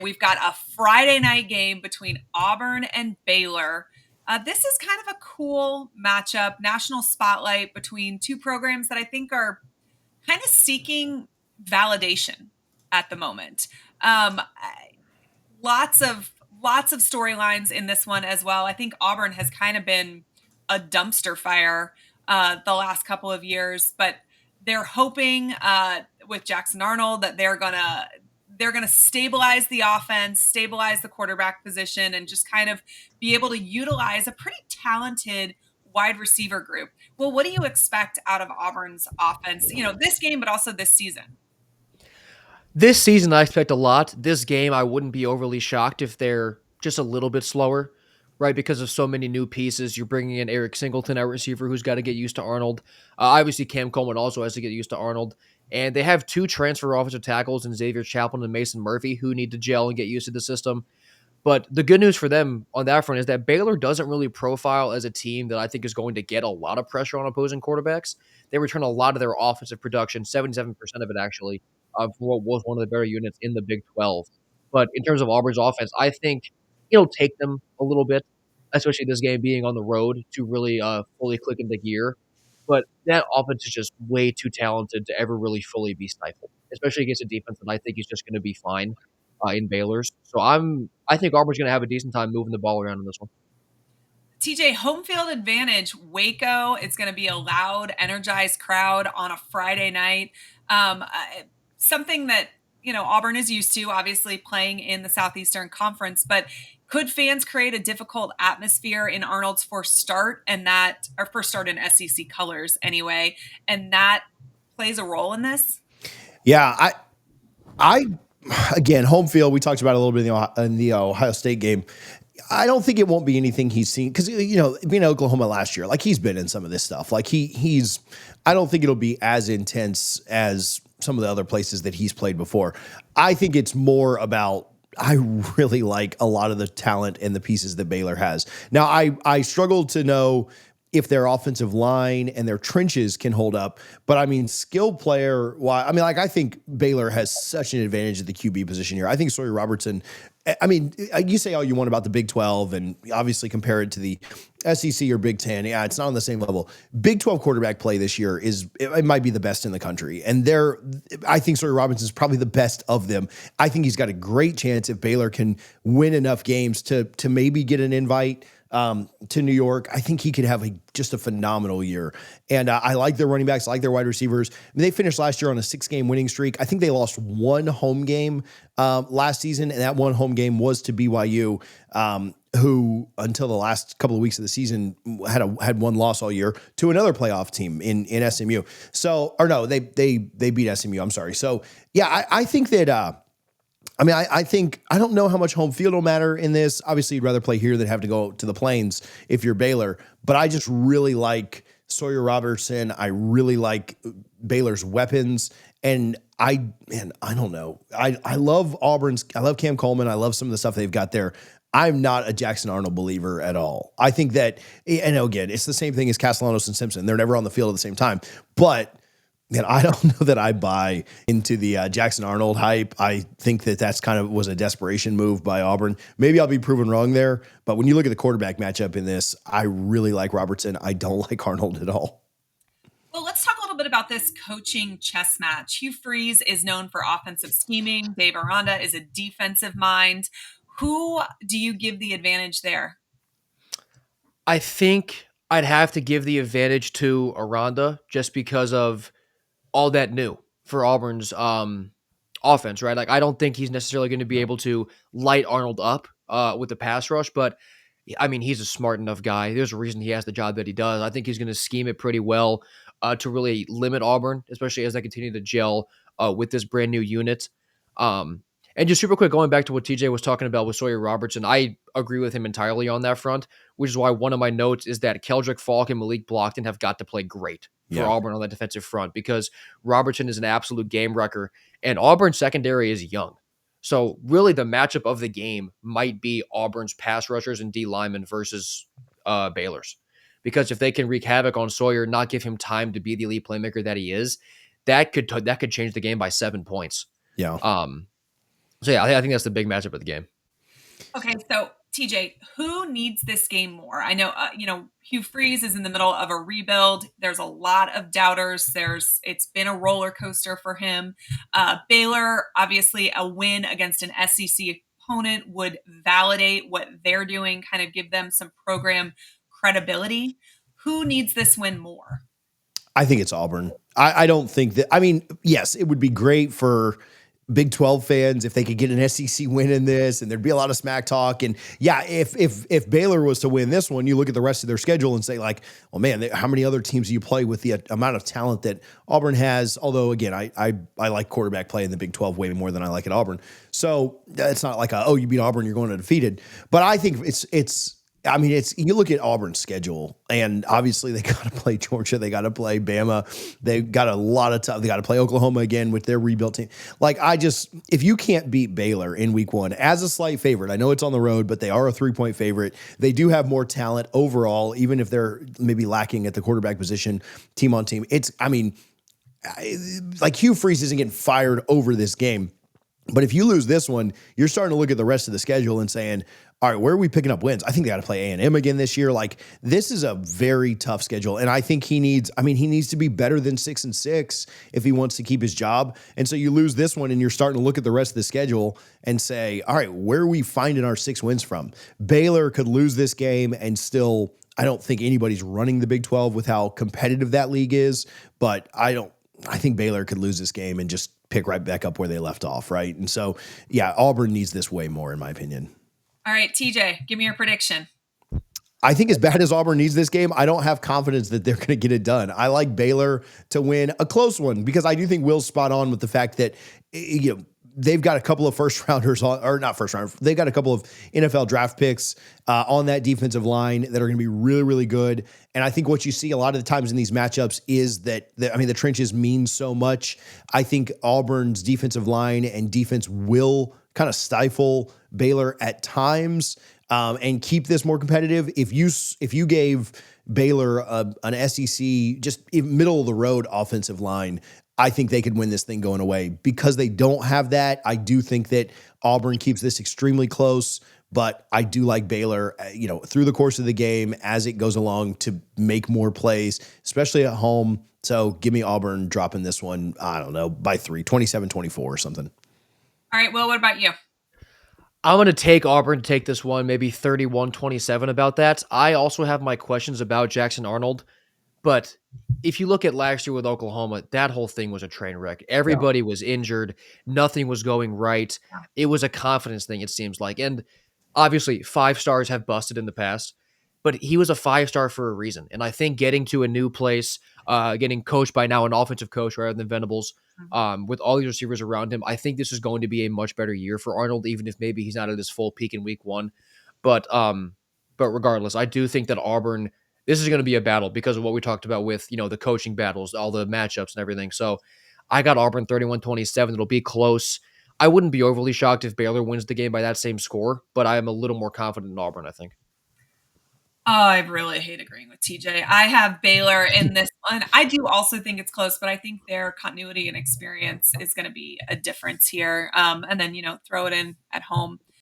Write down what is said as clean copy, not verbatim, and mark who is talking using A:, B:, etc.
A: We've got a Friday night game between Auburn and Baylor. This is kind of a cool matchup, national spotlight between two programs that I think are kind of seeking validation at the moment. Lots of storylines in this one as well. I think Auburn has kind of been a dumpster fire the last couple of years, but they're hoping with Jackson Arnold that they're gonna stabilize the offense, stabilize the quarterback position, and just kind of be able to utilize a pretty talented wide receiver group. Well, what do you expect out of Auburn's offense? This game, but also this season.
B: This season, I expect a lot. This game, I wouldn't be overly shocked if they're just a little bit slower, right? Because of so many new pieces. You're bringing in Eric Singleton, our receiver, who's got to get used to Arnold. Obviously, Cam Coleman also has to get used to Arnold. And they have two transfer offensive tackles in Xavier Chaplin and Mason Murphy who need to gel and get used to the system. But the good news for them on that front is that Baylor doesn't really profile as a team that I think is going to get a lot of pressure on opposing quarterbacks. They return a lot of their offensive production, 77% of it actually, from what was one of the better units in the Big 12. But in terms of Auburn's offense, I think it'll take them a little bit, especially this game being on the road, to really fully click into gear. But that offense is just way too talented to ever really fully be stifled, especially against a defense that I think is just going to be fine in Baylor's. So I think Auburn's going to have a decent time moving the ball around in this one.
A: TJ, home field advantage. Waco is going to be a loud, energized crowd on a Friday night. Something that Auburn is used to, obviously playing in the Southeastern Conference. But could fans create a difficult atmosphere in Arnold's first start, or first start in SEC colors anyway, and that plays a role in this?
C: Yeah, I again, home field. We talked about it a little bit in the Ohio State game. I don't think it won't be anything he's seen because being in Oklahoma last year, like he's been in some of this stuff. Like he's. I don't think it'll be as intense as some of the other places that he's played before. I think it's more about. I really like a lot of the talent and the pieces that Baylor has. Now, I struggle to know if their offensive line and their trenches can hold up. But I mean, skill player, I think Baylor has such an advantage at the QB position here. I think Sawyer Robertson, I mean, you say all you want about the Big 12 and obviously compare it to the SEC or Big 10. Yeah, it's not on the same level. Big 12 quarterback play this year it might be the best in the country. And I think Sawyer Robertson is probably the best of them. I think he's got a great chance if Baylor can win enough games to maybe get an invite to New York. I think he could have just a phenomenal year. And I like their running backs, I like their wide receivers. I mean, they finished last year on a 6-game winning streak. I think they lost one home game last season, and that one home game was to BYU, who until the last couple of weeks of the season had one loss all year to another playoff team in SMU. So, or no, they beat SMU. I'm sorry. So yeah, I think that. I don't know how much home field will matter in this. Obviously, you'd rather play here than have to go to the Plains if you're Baylor. But I just really like Sawyer Robertson. I really like Baylor's weapons. And I don't know. I love Auburn's. I love Cam Coleman. I love some of the stuff they've got there. I'm not a Jackson Arnold believer at all. I think that, and again, it's the same thing as Castellanos and Simpson. They're never on the field at the same time. But man, I don't know that I buy into the Jackson Arnold hype. I think that's kind of was a desperation move by Auburn. Maybe I'll be proven wrong there. But when you look at the quarterback matchup in this, I really like Robertson. I don't like Arnold at all.
A: Well, let's talk a little bit about this coaching chess match. Hugh Freeze is known for offensive scheming. Dave Aranda is a defensive mind. Who do you give the advantage there?
B: I think I'd have to give the advantage to Aranda just because of all that new for Auburn's offense, right? Like, I don't think he's necessarily going to be able to light Arnold up with the pass rush, but I mean, he's a smart enough guy. There's a reason he has the job that he does. I think he's going to scheme it pretty well to really limit Auburn, especially as they continue to gel with this brand new unit. And just super quick, going back to what TJ was talking about with Sawyer Robertson, I agree with him entirely on that front, which is why one of my notes is that Keldrick Falk and Malik Blockton have got to play great for Auburn on that defensive front because Robertson is an absolute game wrecker, and Auburn's secondary is young. So really the matchup of the game might be Auburn's pass rushers and D linemen versus Baylor's. Because if they can wreak havoc on Sawyer, not give him time to be the elite playmaker that he is, that could change the game by 7 points.
C: Yeah.
B: So yeah, I think that's the big matchup of the game.
A: Okay, so TJ, who needs this game more? I know, Hugh Freeze is in the middle of a rebuild. There's a lot of doubters. It's been a roller coaster for him. Baylor, obviously, a win against an SEC opponent would validate what they're doing, kind of give them some program credibility. Who needs this win more?
C: I think it's Auburn. I don't think that. I mean, yes, it would be great for Big 12 fans if they could get an SEC win in this, and there'd be a lot of smack talk. And yeah, if Baylor was to win this one, you look at the rest of their schedule and say like, well, man, how many other teams do you play with the amount of talent that Auburn has? Although again, I like quarterback play in the Big 12 way more than I like at Auburn. So it's not like you beat Auburn, you're going undefeated. But I think it's. I mean, you look at Auburn's schedule, and obviously they got to play Georgia, they got to play Bama, they got a lot of time. They got to play Oklahoma again with their rebuilt team. Like, if you can't beat Baylor in week 1 as a slight favorite, I know it's on the road, but they are a 3-point favorite. They do have more talent overall, even if they're maybe lacking at the quarterback position, team on team. Like Hugh Freeze isn't getting fired over this game. But if you lose this one, you're starting to look at the rest of the schedule and saying, all right, where are we picking up wins? I think they got to play A&M again this year. Like, this is a very tough schedule. And I think he needs to be better than 6-6 if he wants to keep his job. And so you lose this one and you're starting to look at the rest of the schedule and say, all right, where are we finding our 6 wins from? Baylor could lose this game and still, I don't think anybody's running the Big 12 with how competitive that league is. But I think Baylor could lose this game and just pick right back up where they left off, right? And so, yeah, Auburn needs this way more, in my opinion.
A: All right, TJ, give me your prediction.
C: I think as bad as Auburn needs this game, I don't have confidence that they're going to get it done. I like Baylor to win a close one because I do think Will's spot on with the fact that they've got a couple of first rounders or not first round. They've got a couple of NFL draft picks on that defensive line that are going to be really, really good. And I think what you see a lot of the times in these matchups is that the trenches mean so much. I think Auburn's defensive line and defense will kind of stifle Baylor at times and keep this more competitive. If you gave Baylor an SEC just middle of the road offensive line, I think they could win this thing going away. Because they don't have that, I do think that Auburn keeps this extremely close, but I do like Baylor, through the course of the game as it goes along to make more plays, especially at home. So give me Auburn dropping this one, I don't know, by 3, 27-24 or something.
A: All right, Will, what about you?
B: I'm going to take Auburn to take this one, maybe 31-27 about that. I also have my questions about Jackson Arnold, but if you look at last year with Oklahoma, that whole thing was a train wreck. Everybody was injured. Nothing was going right. It was a confidence thing, it seems like. And obviously, 5 stars have busted in the past, but he was a 5-star for a reason. And I think getting to a new place, getting coached by now an offensive coach rather than Venables, with all these receivers around him, I think this is going to be a much better year for Arnold, even if maybe he's not at his full peak in week 1. But regardless, I do think that Auburn, this is going to be a battle because of what we talked about with, the coaching battles, all the matchups and everything. So I got Auburn 31-27. It'll be close. I wouldn't be overly shocked if Baylor wins the game by that same score, but I am a little more confident in Auburn, I think.
A: Oh, I really hate agreeing with TJ. I have Baylor in this one. I do also think it's close, but I think their continuity and experience is going to be a difference here. And then, throw it in at home.